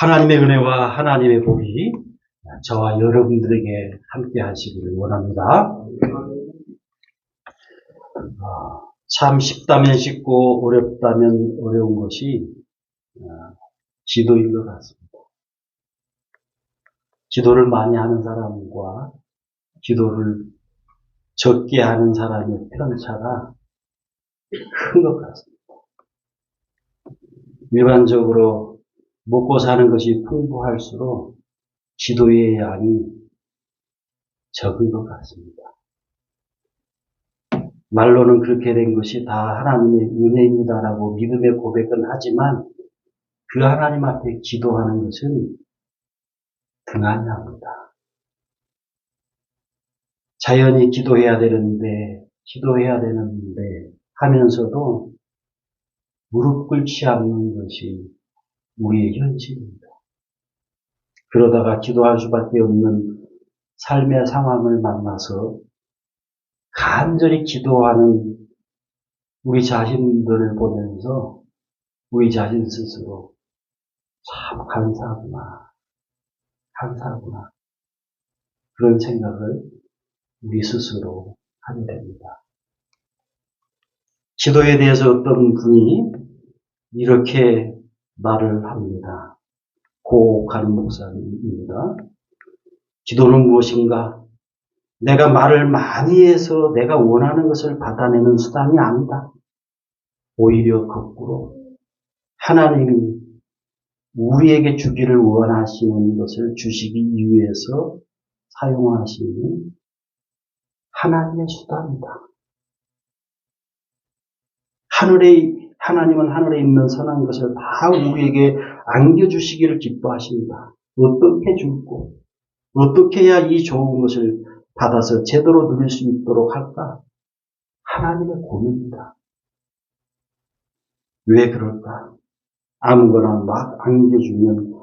하나님의 은혜와 하나님의 복이 저와 여러분들에게 함께 하시기를 원합니다. 참 쉽다면 쉽고 어렵다면 어려운 것이 지도인 것 같습니다. 기도를 많이 하는 사람과 기도를 적게 하는 사람의 편차가 큰 것 같습니다. 일반적으로 먹고 사는 것이 풍부할수록 기도의 양이 적은 것 같습니다. 말로는 그렇게 된 것이 다 하나님의 은혜입니다라고 믿음의 고백은 하지만 그 하나님 앞에 기도하는 것은 등한히 합니다. 자연히 기도해야 되는데 하면서도 무릎 꿇지 않는 것이 우리의 현실입니다. 그러다가 기도할 수밖에 없는 삶의 상황을 만나서 간절히 기도하는 우리 자신들을 보면서 우리 자신 스스로 참 감사하구나 그런 생각을 우리 스스로 하게 됩니다. 기도에 대해서 어떤 분이 이렇게 말을 합니다. 고옥한 목사님입니다. 기도는 무엇인가? 내가 말을 많이 해서 내가 원하는 것을 받아내는 수단이 아니다. 오히려 거꾸로 하나님이 우리에게 주기를 원하시는 것을 주시기 위해서 사용하시는 하나님의 수단이다. 하나님은 하늘에 있는 선한 것을 다 우리에게 안겨주시기를 기뻐하십니다. 어떻게 줄고 어떻게 해야 이 좋은 것을 받아서 제대로 누릴 수 있도록 할까? 하나님의 고민입니다. 왜 그럴까? 아무거나 막 안겨주면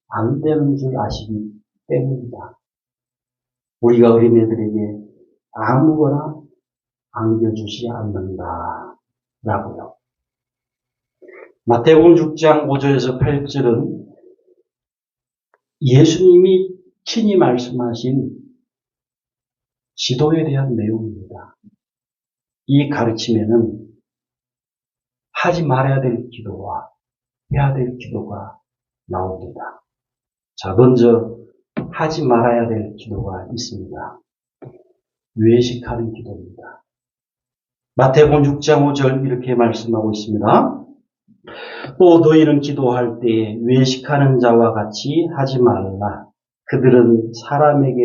안 되는 줄 아시기 때문입니다. 우리가 어린애들에게 아무거나 안겨주지 않는다. 라고요. 마태복음 6장 5절에서 8절은 예수님이 친히 말씀하신 기도에 대한 내용입니다. 이 가르침에는 하지 말아야 될 기도와 해야 될 기도가 나옵니다. 자, 먼저 하지 말아야 될 기도가 있습니다. 외식하는 기도입니다. 마태복음 6장 5절 이렇게 말씀하고 있습니다. 또 너희는 기도할 때 외식하는 자와 같이 하지 말라. 그들은 사람에게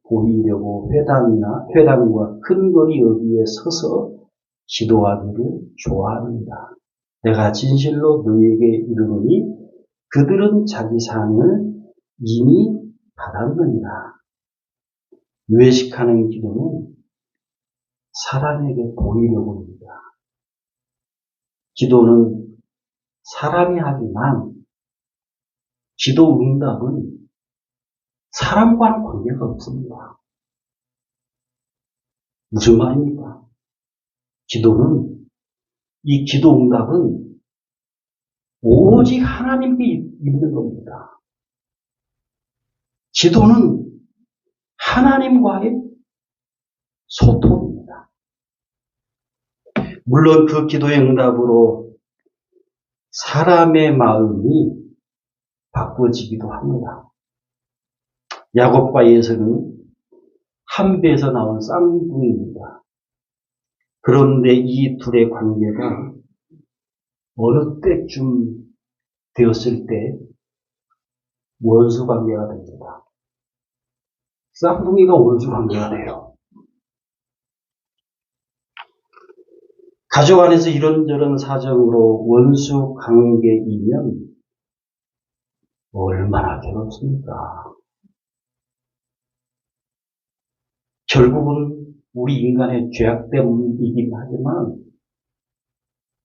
보이려고 회당과 큰 거리 어디에 서서 기도하기를 좋아합니다. 내가 진실로 너희에게 이르노니 그들은 자기 상을 이미 받았느니라. 외식하는 기도는 사람에게 보이려고 합니다. 기도는 사람이 하지만 기도 응답은 사람과는 관계가 없습니다. 무슨 말입니까? 이 기도 응답은 오직 하나님께 있는 겁니다. 기도는 하나님과의 소통입니다. 물론 그 기도의 응답으로 사람의 마음이 바꿔지기도 합니다. 야곱과 에서는 한 배에서 나온 쌍둥이입니다. 그런데 이 둘의 관계가 어느 때쯤 되었을 때 원수 관계가 됩니다. 쌍둥이가 원수 관계가 돼요. 가족 안에서 이런저런 사정으로 원수 관계이면 얼마나 괴롭습니까? 결국은 우리 인간의 죄악 때문이긴 하지만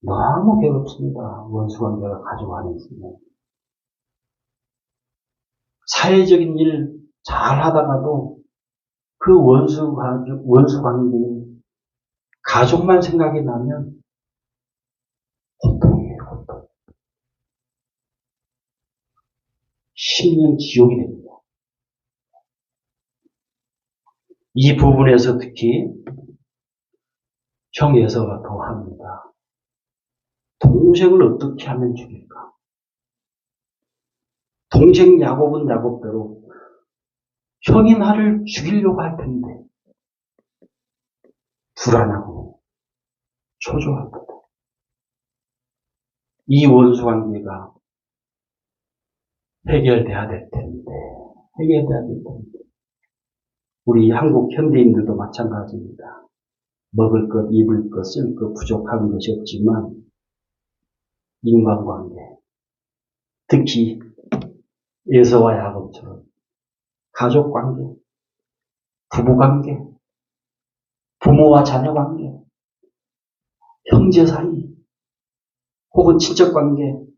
너무 괴롭습니다. 원수 관계가 가족 안에 있으면. 사회적인 일 잘 하다가도 그 원수 관계인 가족만 생각이 나면 고통이에요, 고통. 10년 지옥이 됩니다. 이 부분에서 특히 형 에서가 더합니다. 동생을 어떻게 하면 죽일까? 동생 야곱은 야곱대로 형이 나를 죽이려고 할 텐데 불안하고 초조합니다. 이 원수 관계가 해결돼야 될 텐데 우리 한국 현대인들도 마찬가지입니다. 먹을 것, 입을 것, 쓸 것 부족한 것이 없지만 인간관계, 특히 에서와 야곱처럼 가족관계, 부부관계, 부모와 자녀관계, 형제 사이, 혹은 친척관계,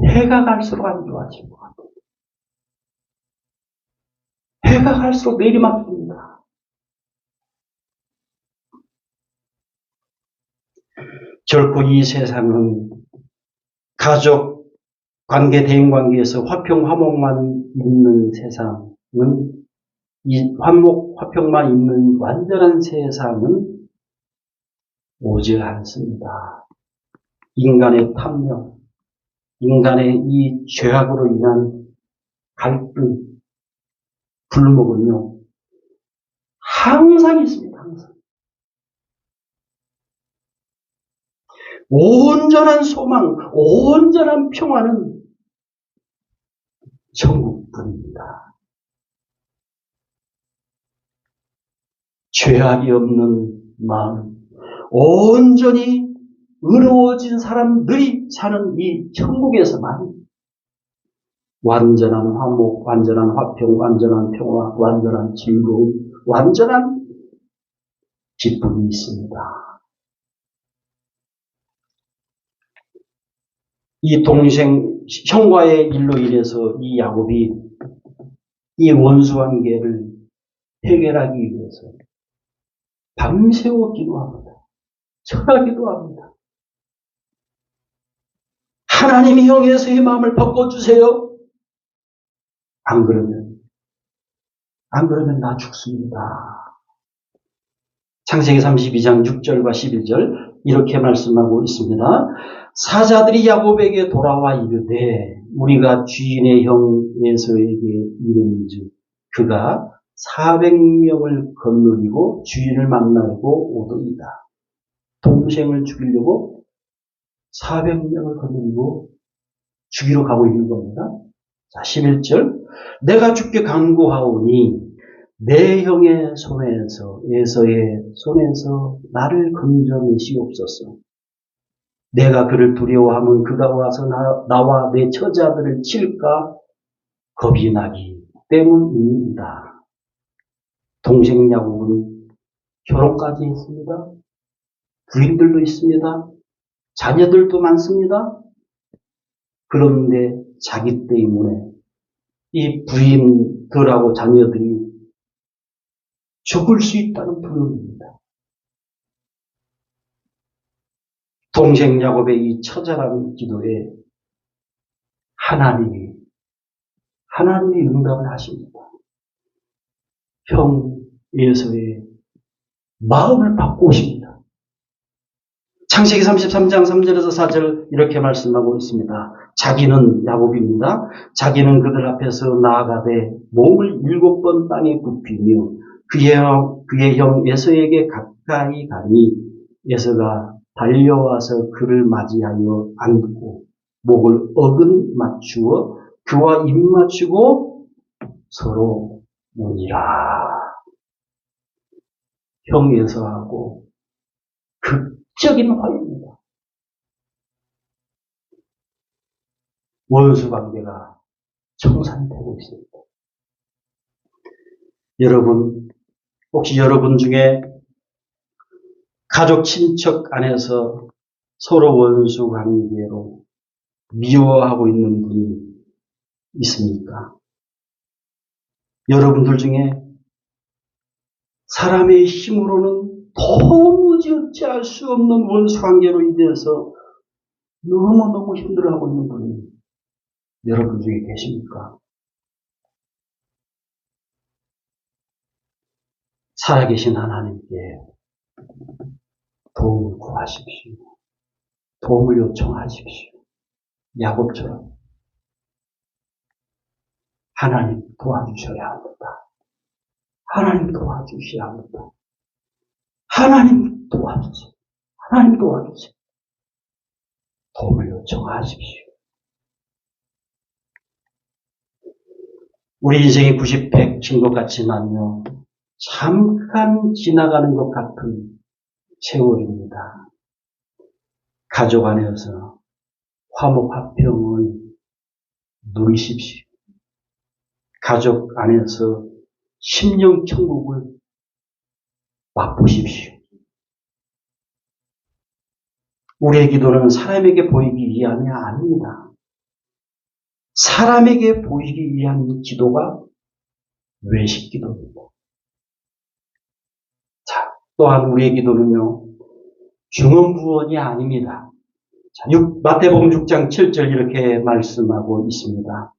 해가 갈수록 안 좋아질 것 같아요. 해가 갈수록 내리막입니다. 결코 이 세상은 가족 관계, 대인관계에서 화평, 화목만 있는 세상은, 이 화평만 있는 완전한 세상은 오지 않습니다. 인간의 탐욕, 인간의 이 죄악으로 인한 갈등, 불목은요, 항상 있습니다. 항상. 온전한 소망, 온전한 평화는 천국뿐입니다. 죄악이 없는 마음, 온전히 의로워진 사람들이 사는 이 천국에서만 완전한 화목, 완전한 화평, 완전한 평화, 완전한 즐거움, 완전한 기쁨이 있습니다. 이 동생, 형과의 일로 인해서 이 야곱이 이 원수관계를 해결하기 위해서 밤새워 기도합니다. 절하기도 합니다. 하나님이 형 에서의 마음을 바꿔주세요. 안 그러면 나 죽습니다. 창세기 32장 6절과 11절 이렇게 말씀하고 있습니다. 사자들이 야곱에게 돌아와 이르되 우리가 주인의 형 에서에게 이른즉 그가 400명을 건너리고 주인을 만나려고 오더이다. 동생을 죽이려고 400명을 건너리고 죽이러 가고 있는 겁니다. 자, 11절 내가 주께 간구하오니 내 형의 손에서 에서의 손에서 나를 건져내시옵소서. 내가 그를 두려워하면 그가 와서 나와 내 처자들을 칠까 겁이 나기 때문입니다. 동생 야곱은 결혼까지 했습니다. 부인들도 있습니다. 자녀들도 많습니다. 그런데 자기 때문에 이 부인들하고 자녀들이 죽을 수 있다는 두려움입니다. 동생 야곱의 이 처절한 기도에 하나님이 응답을 하십니다. 형 에서의 마음을 바꾸십니다. 창세기 33장 3절에서 4절 이렇게 말씀하고 있습니다. 자기는 야곱입니다. 자기는 그들 앞에서 나아가되 몸을 7번 땅에 굽히며 그의 형 에서에게 가까이 가니 에서가 달려와서 그를 맞이하여 안고 목을 어근 맞추어 그와 입 맞추고 서로 우니라. 형 에서하고 극적인 화해입니다. 원수 관계가 청산되고 있습니다. 여러분, 혹시 여러분 중에 가족, 친척 안에서 서로 원수 관계로 미워하고 있는 분이 있습니까? 여러분들 중에 사람의 힘으로는 도무지 어찌할 수 없는 원수 관계로 인해서 너무너무 힘들어하고 있는 분이 여러분 중에 계십니까? 살아계신 하나님께 도움을 구하십시오. 도움을 요청하십시오. 야곱처럼 하나님 도와주셔야 합니다. 하나님 도와주셔야 합니다. 하나님 도와주세요. 하나님 도와주세요. 도움을 요청하십시오. 우리 인생이 90, 100인 것 같지만요. 잠깐 지나가는 것 같은 세월입니다. 가족 안에서 화목 화평을 누리십시오. 가족 안에서 심령 천국을 맛보십시오. 우리의 기도는 사람에게 보이기 위함이 아닙니다. 사람에게 보이기 위한 기도가 외식 기도입니다. 자, 또한 우리의 기도는요, 중언부언이 아닙니다. 자, 마태복음 6장 7절 이렇게 말씀하고 있습니다.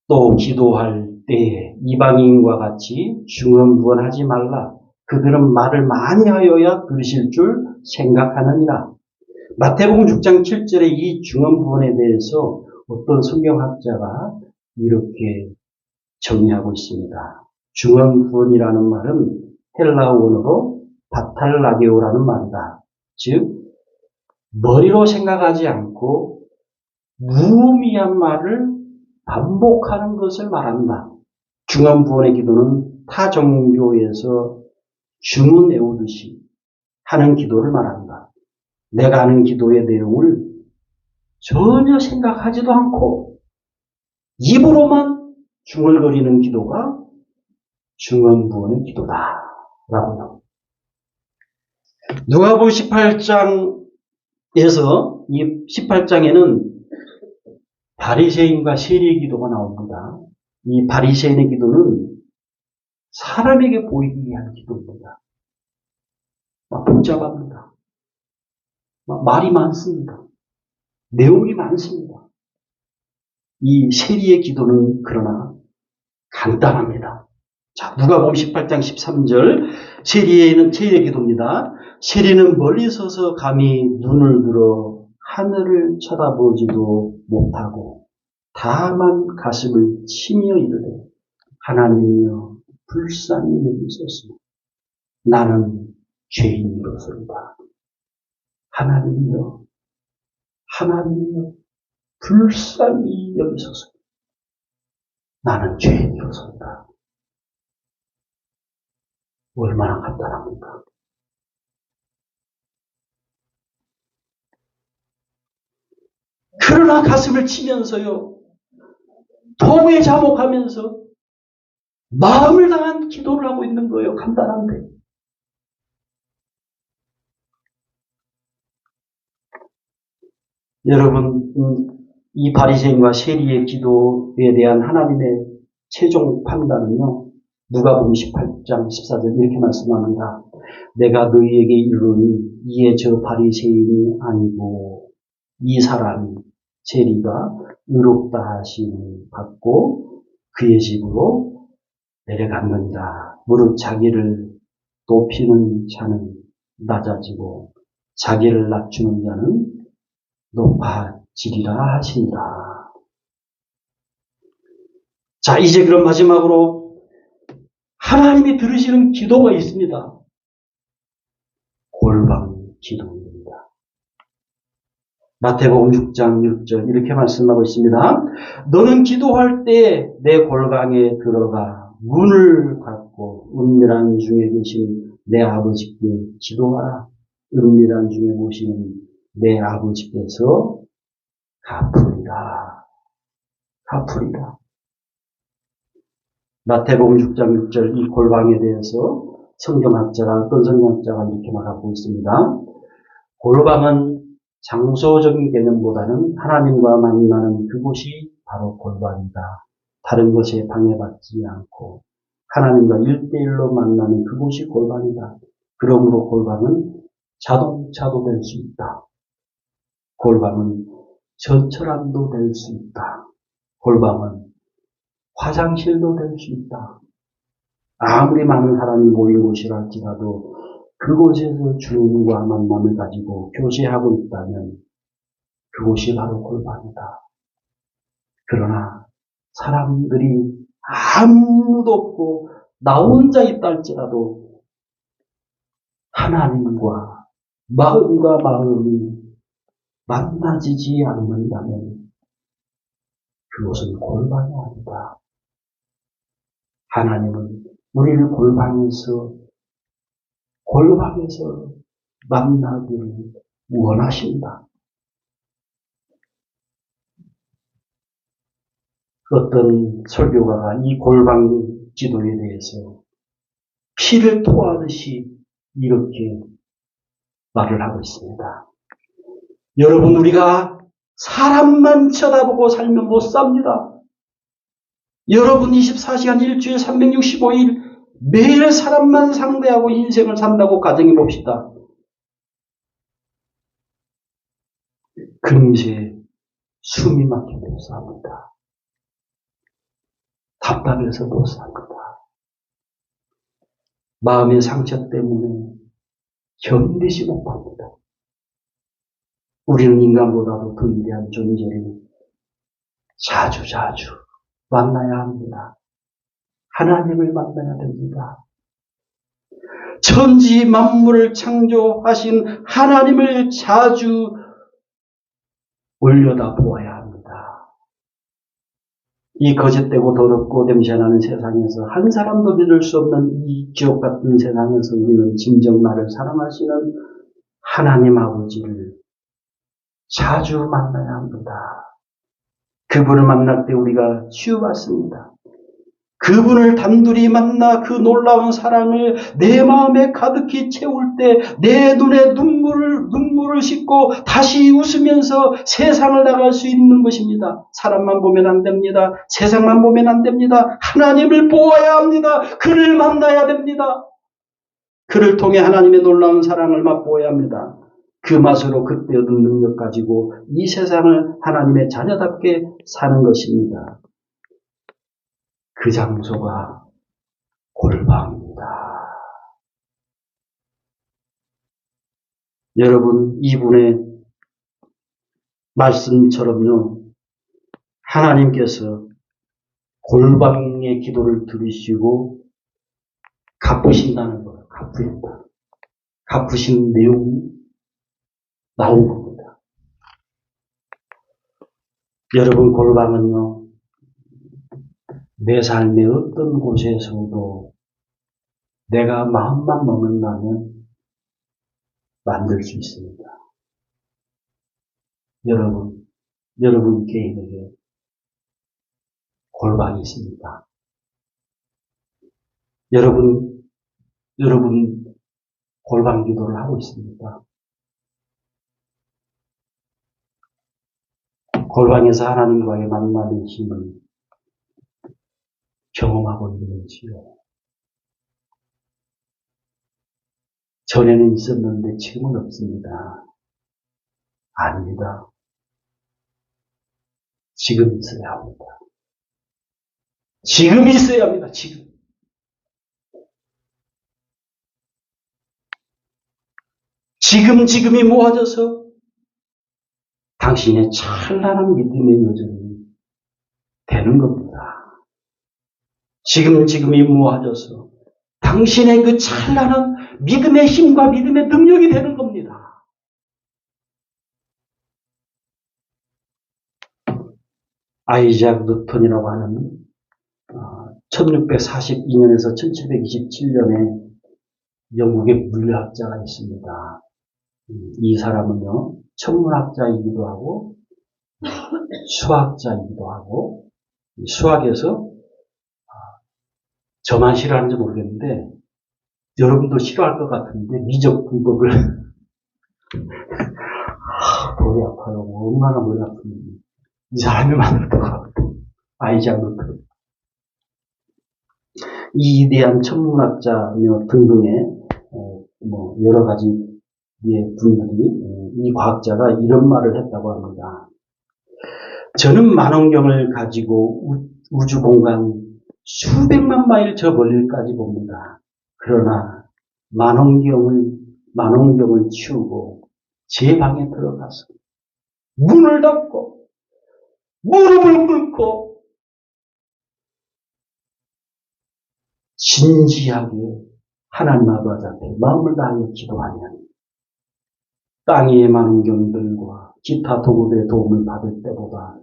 또 기도할 때에 이방인과 같이 중언부언하지 말라. 그들은 말을 많이 하여야 들으실 줄 생각하느니라. 마태복음 6장 7절의 이 중언부언에 대해서 어떤 성경학자가 이렇게 정리하고 있습니다. 중언부언이라는 말은 헬라어 원어로 바탈라게오라는 말이다. 즉 머리로 생각하지 않고 무의미한 말을 반복하는 것을 말한다. 중언부언의 기도는 타 종교에서 주문 외우듯이 하는 기도를 말한다. 내가 하는 기도의 내용을 전혀 생각하지도 않고 입으로만 중얼거리는 기도가 중언부언의 기도다라고요. 누가복음 18장에서 이 18장에는 바리새인과 세리의 기도가 나옵니다. 이 바리새인의 기도는 사람에게 보이기 위한 기도입니다. 복잡합니다. 말이 많습니다. 내용이 많습니다. 이 세리의 기도는 그러나 간단합니다. 자, 누가복음 18장 13절 세리의 기도입니다. 세리는 멀리 서서 감히 눈을 들어 하늘을 쳐다보지도 못하고 다만 가슴을 치며 이르되 하나님이여 불쌍히 여기소서. 나는 죄인으로서이다. 하나님이여 불쌍히 여기소서. 나는 죄인으로서이다. 얼마나 간단합니까? 그러나 가슴을 치면서요, 통에 자복하면서 마음을 다한 기도를 하고 있는 거예요. 간단한데. 여러분, 이 바리새인과 세리의 기도에 대한 하나님의 최종 판단은요, 누가복음 18장 14절 이렇게 말씀합니다. 내가 너희에게 이르노니 이에 저 바리새인이 아니고 이 사람이 세리가 의롭다 하심을 받고 그의 집으로 내려갔느니라. 무릇 자기를 높이는 자는 낮아지고 자기를 낮추는 자는 높아지리라 하시니라. 자, 이제 그럼 마지막으로 하나님이 들으시는 기도가 있습니다. 골방 기도입니다. 마태복음 6장 6절 이렇게 말씀하고 있습니다. 너는 기도할 때 내 골방에 들어가 문을 닫고 은밀한 중에 계신 내 아버지께 기도하라. 은밀한 중에 모시는 내 아버지께서 갚으리라. 마태복음 6장 6절 이 골방에 대해서 어떤 성경학자가 이렇게 말하고 있습니다. 골방은 장소적인 개념보다는 하나님과 만나는 그곳이 바로 골방이다. 다른 것에 방해받지 않고 하나님과 1대1로 만나는 그곳이 골방이다. 그러므로 골방은 자동차도 될 수 있다. 골방은 전철함도 될 수 있다. 골방은 화장실도 될 수 있다. 아무리 많은 사람이 모인 곳이라 할지라도 그곳에서 주님과 만남을 가지고 교제하고 있다면 그곳이 바로 골방이다. 그러나 사람들이 아무도 없고 나 혼자 있다 할지라도 하나님과 마음과 마음이 만나지지 않는다면 그것은 골방이 아니다. 하나님은 우리를 골방에서 만나기를 원하신다. 어떤 설교가가 이 골방 기도에 대해서 피를 토하듯이 이렇게 말을 하고 있습니다. 여러분, 우리가 사람만 쳐다보고 살면 못 삽니다. 여러분 24시간 일주일 365일 매일 사람만 상대하고 인생을 산다고 가정해 봅시다. 금세 숨이 막혀 못 삽니다. 답답해서 못 삽니다. 마음의 상처 때문에 견디지 못합니다. 우리는 인간보다도 더 위대한 존재를 자주 만나야 합니다. 하나님을 만나야 됩니다. 천지 만물을 창조하신 하나님을 자주 올려다 보아야 합니다. 이 거짓되고 더럽고 냄새나는 세상에서 한 사람도 믿을 수 없는 이 지옥 같은 세상에서 우리는 진정 나를 사랑하시는 하나님 아버지를 자주 만나야 합니다. 그분을 만날 때 우리가 치유받습니다. 그분을 단둘이 만나 그 놀라운 사랑을 내 마음에 가득히 채울 때 내 눈에 눈물을 씻고 다시 웃으면서 세상을 나갈 수 있는 것입니다. 사람만 보면 안 됩니다. 세상만 보면 안 됩니다. 하나님을 보아야 합니다. 그를 만나야 됩니다. 그를 통해 하나님의 놀라운 사랑을 맛보아야 합니다. 그 맛으로 그때 얻은 능력 가지고 이 세상을 하나님의 자녀답게 사는 것입니다. 그 장소가 골방입니다. 여러분, 이분의 말씀처럼요, 하나님께서 골방의 기도를 들으시고 갚으신다는 거예요. 갚으신 내용이 나온 겁니다. 여러분, 골방은요, 내 삶의 어떤 곳에서도 내가 마음만 먹는다면 만들 수 있습니다. 여러분 개인에게 골방이 있습니다. 여러분 골방 기도를 하고 있습니다. 골방에서 하나님과의 만남의 힘을 경험하고 있는지요? 전에는 있었는데 지금은 없습니다. 아닙니다. 지금 있어야 합니다. 지금 있어야 합니다. 지금이 모아져서 당신의 찬란한 믿음의 여정이 되는 겁니다. 지금이 모아져서 당신의 그 찬란한 믿음의 힘과 믿음의 능력이 되는 겁니다. 아이작 뉴턴이라고 하는 1642년에서 1727년에 영국의 물리학자가 있습니다. 이 사람은요, 천문학자이기도 하고 수학자이기도 하고, 수학에서 저만 싫어하는지 모르겠는데 여러분도 싫어할 것 같은데 미적 분법을 머리 아파요. 얼마나 머리 아픈지 이 사람이 만들 것 같아요. 아이작 뉴턴. 이 위대한 천문학자며 등등의 여러 가지 분들이 이 과학자가 이런 말을 했다고 합니다. 저는 만원경을 가지고 우주 공간 수백만 마일 저 멀리까지 봅니다. 그러나 만원경을 치우고 제 방에 들어가서 문을 닫고 무릎을 꿇고 진지하게 하나님 아버지 앞에 마음을 다하여 기도하면 땅의 만원경들과 기타 도구들의 도움을 받을 때보다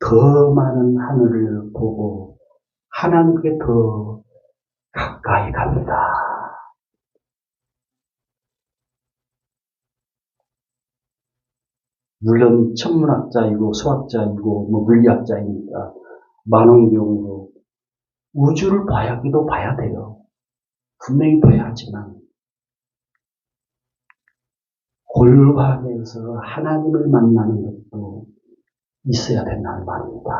더 많은 하늘을 보고 하나님께 더 가까이 갑니다. 물론 천문학자이고 수학자이고 물리학자이니까 만원경으로 우주를 봐야기도 봐야 돼요. 분명히 봐야 하지만 골방에서 하나님을 만나는 것도 있어야 된다는 말입니다.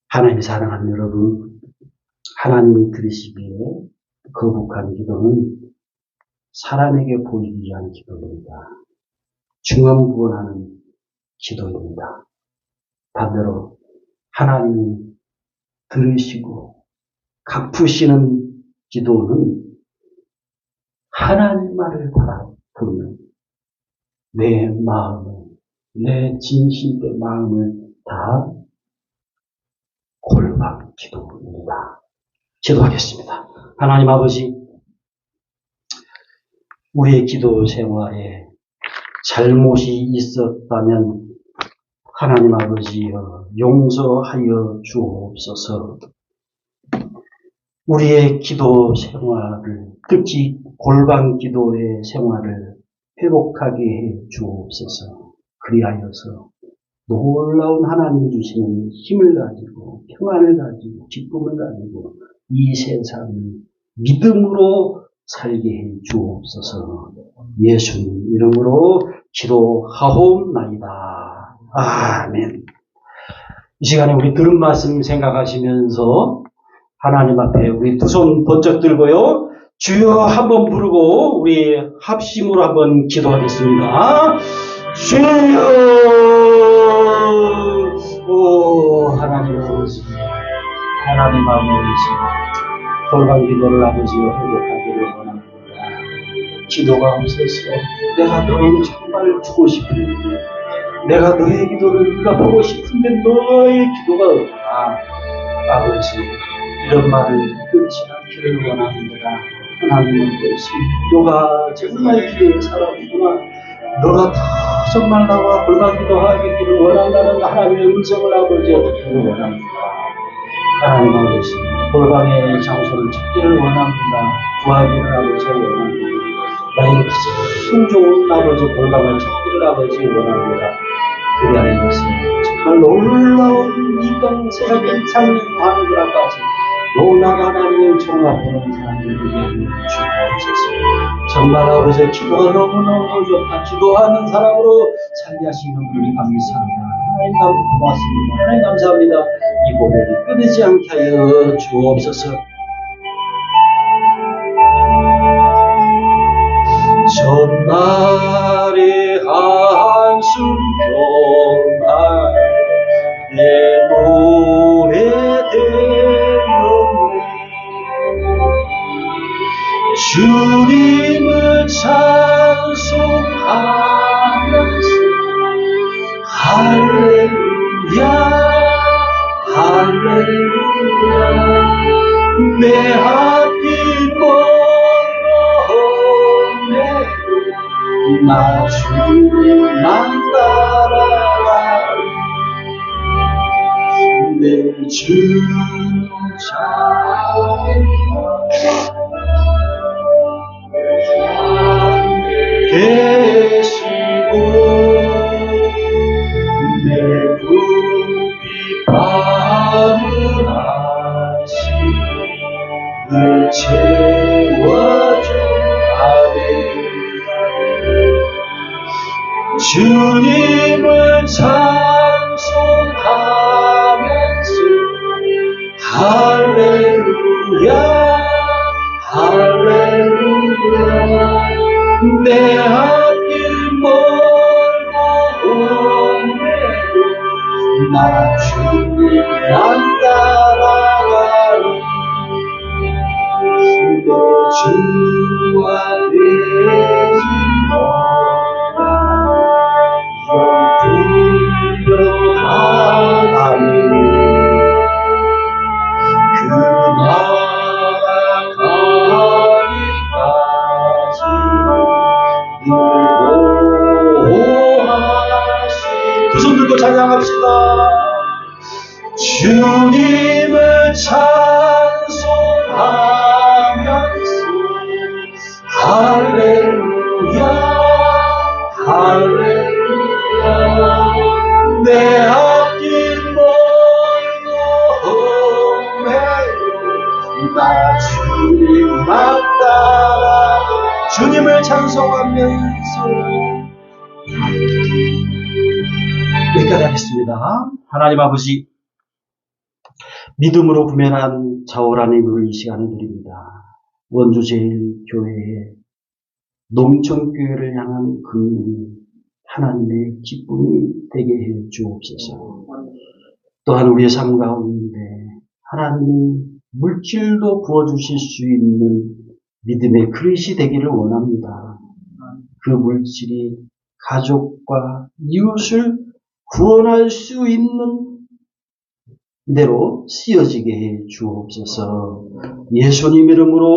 하나님이 사랑하는 여러분, 하나님이 들으시기에 거룩한 기도는 사람에게 보이기 위한 기도입니다. 중언부언하는 기도입니다. 반대로 하나님이 들으시고 갚으시는 기도는 하나님 말을 바라보면 내 마음을, 내 진실의 마음을 다 골방 기도입니다. 기도하겠습니다. 하나님 아버지, 우리의 기도 생활에 잘못이 있었다면 하나님 아버지여 용서하여 주옵소서. 우리의 기도 생활을, 특히 골방 기도의 생활을 회복하게 해 주옵소서. 그리하여서 놀라운 하나님이 주시는 힘을 가지고 평안을 가지고 기쁨을 가지고 이 세상을 믿음으로 살게 해 주옵소서. 예수님 이름으로 기도하옵나이다. 아멘. 이 시간에 우리 들은 말씀 생각하시면서 하나님 앞에 우리 두 손 번쩍 들고요. 주여 한번 부르고 우리 합심으로 한번 기도하겠습니다. 주여! 오 하나님 아버지, 하나님 아버지, 골방 기도를 아버지여 회복하기를 원합니다. 기도가 없어서 내가 너를 정말 주고 싶은데, 내가 너의 기도를 응답하고 싶은데 너의 기도가 없다. 아버지, 이런 말을 듣지 않기를 원합니다. 하나님 아버지, 너가 정말 기도의 사람이구나. 너가 다 정말 나와 골방 기도하기를 원한다는 하나님의 음성을 아버지 듣기를 원합니다. 하나님 아버지, 골방의 장소를 찾기를 원합니다. 구하기를 아버지 원합니다. 나의 가장 좋은 아버지 골방을 찾기를 아버지 원합니다. 그리하여서 정말 놀라운 이 땅세상의 창립 하늘나라까지 놀라운 하나님을 종합하는 사람들을 위하여 주옵소서. 정말 아버지의 기도가 너무너무 좋다. 기도하는 사람으로 살게 하시는 분이 감사합니다. 하나님 고맙습니다. 하나님 감사합니다. 이 고백이 끊이지 않게 하여 주옵소서. 전날의 한숨 변할 내 노래 되었네. 주님을 찬송하면서 할렐루야 할렐루야 내 앞길 멀어오네 나 주님만 따라가리 내 주님 계시고 내 부비 밤을 하시 늘 채워준 아멘. 주님을 찬송하면서 할렐루야 할렐루야 내 앞길 나 주님만 따라가리 내 주와 되지 불평하나니 그 나라 가기까지 늘 보호하시 두 손 들고 찬양합시다. 주님을 찬송하면서 할렐루야 할렐루야 내 앞길 멀고매요 나 주님만 따라 주님을 찬송하면서 여기까지 하겠습니다. 하나님 아버지 믿음으로 구면한 자오라는 이름을 이 시간에 드립니다. 원주 제일교회의 농촌교회를 향한 그 하나님의 기쁨이 되게 해 주옵소서. 또한 우리의 삶 가운데 하나님이 물질도 부어주실 수 있는 믿음의 그릇이 되기를 원합니다. 그 물질이 가족과 이웃을 구원할 수 있는 대로 쓰여지게 해 주옵소서. 예수님 이름으로